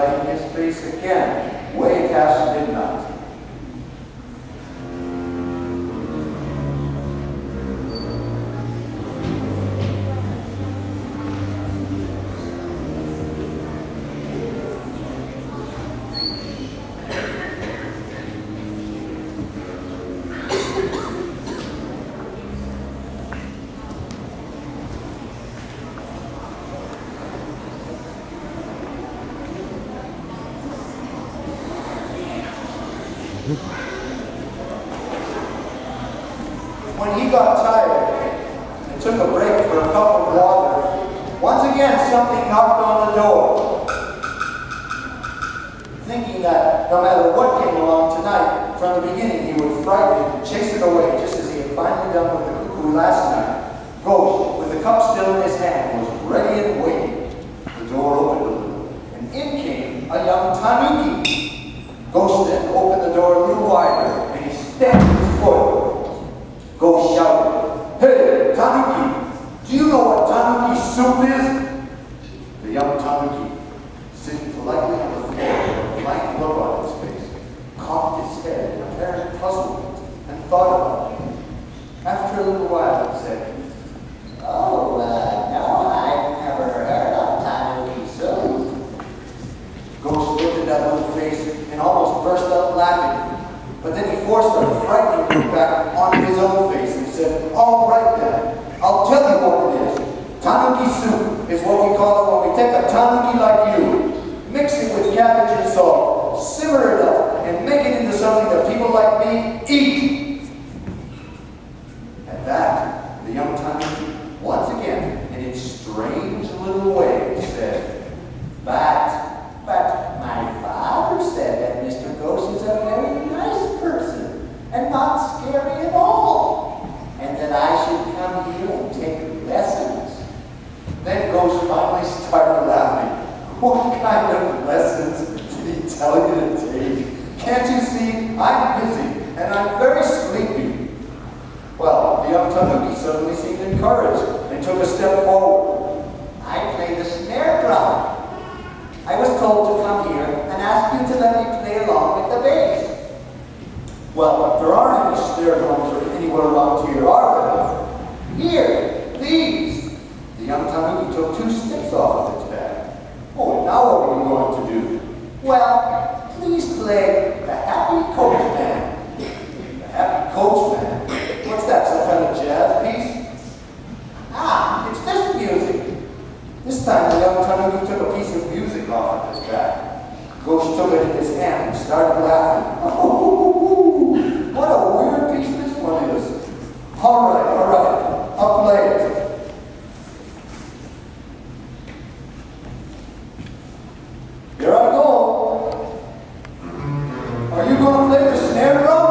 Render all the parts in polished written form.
studying his bass again, way past midnight. When he got tired and took a break for a cup of water, once again something knocked on the door. Thinking that no matter what came along tonight, from the beginning he would frighten it and chase it away, just as he had finally done with the cuckoo last night. Gauche, with the cup still in his hand, was ready and waiting. The door opened a little, and in came a young tanuki. Gauche then opened the door a little wider, and he stamped his foot. Gauche shouted, "Hey, tanuki, do you know what tanuki soup is?" The young tanuki, sitting politely on the floor with a blank look on his face, cocked his head in apparent puzzlement and thought about it. After a little while, he said, "Oh, no, I've never heard of tanuki soup." Gauche looked at that little face and almost burst out laughing. But then he forced a frightening look back on his own face and said, "All right then, I'll tell you what it is. Tanuki soup is what we call it when we take a tanuki like you, mix it with cabbage and salt, simmer it up, and make it into something that people like me eat." At that, the young tanuki, once again, in its strange little way, said, But my father said that Mr. Gauche is a very nice person and not scary at all, and that I should come here and take lessons." Then Gauche finally started laughing. What kind of lessons did he tell you to take? Can't you see? I'm busy and I'm very sleepy. Well, the young tanuki suddenly seemed encouraged and took a step forward. "I play the snare drum. I was told to come here and ask you to let me play along with the bass." "Well, there aren't any snare drums anywhere around here, are there?" "Here, these." The young tanuki took 2 sticks off of its back. "Oh, now what are you going to do?" "Well, please play the Happy Coachman." "The Happy Coachman? What's that, some kind of jazz piece?" "Ah, it's this music." This time the young tanuki took a piece of music off of his back. Gauche took it in his hand and started laughing. "Oh, what a weird piece this one is. All right, I'll play it." "Here I go. Are you going to play the snare drum?"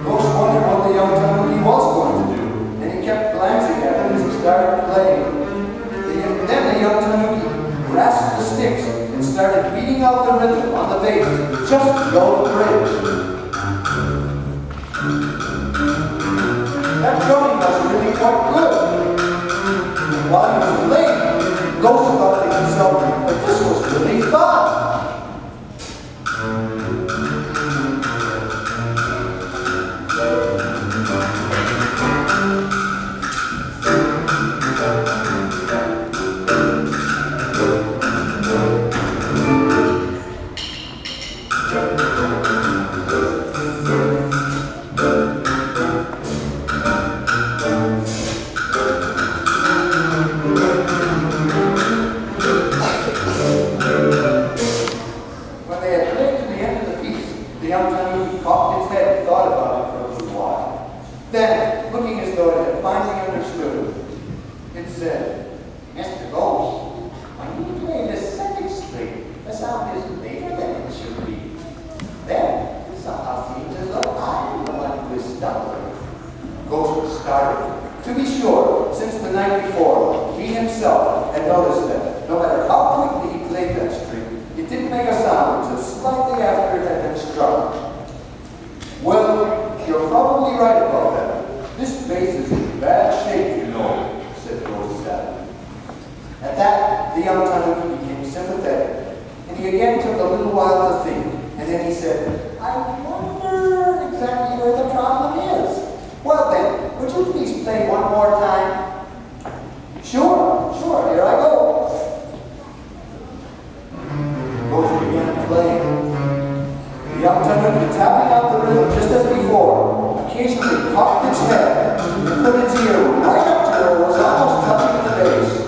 Gauche wondered what the young tanuki was going to do, and he kept glancing at it as he started playing. Then the young tanuki grasped the sticks and started beating out the rhythm on the bass just below the bridge. That drumming was really quite good. And while he was playing, Gauche thought to himself that this was really fun. Then, looking as though it had finally understood, it said, "Mr. Gauche, when you play the second string, the sound is later than it should be. Then, it somehow seems as though I'm the one who is stumbling." Gauche started. To be sure, since the night before, he himself had noticed that no matter how quickly he played that string, it didn't make a sound until slightly after it had been struck. "Well, you're probably right about that. This bass is in bad shape, you know," said Gauche sadly. At that, the young tanuki became sympathetic, and he Gauche began playing. The young tanuki tapping out the rhythm just as before, occasionally cocked its head and put its ear right up to where it was almost touching the bass.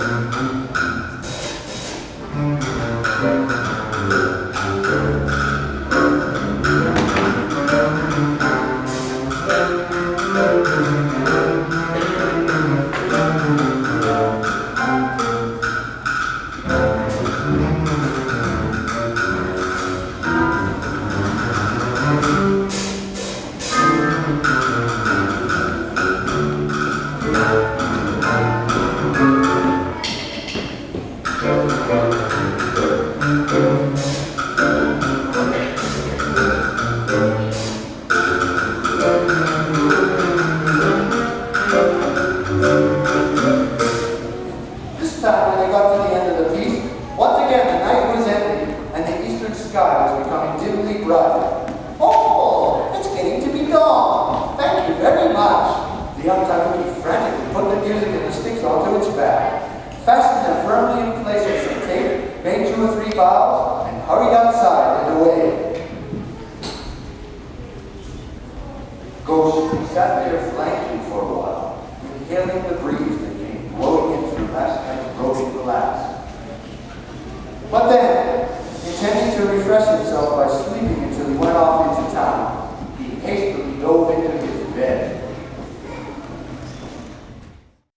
But then, intending to refresh himself by sleeping until he went off into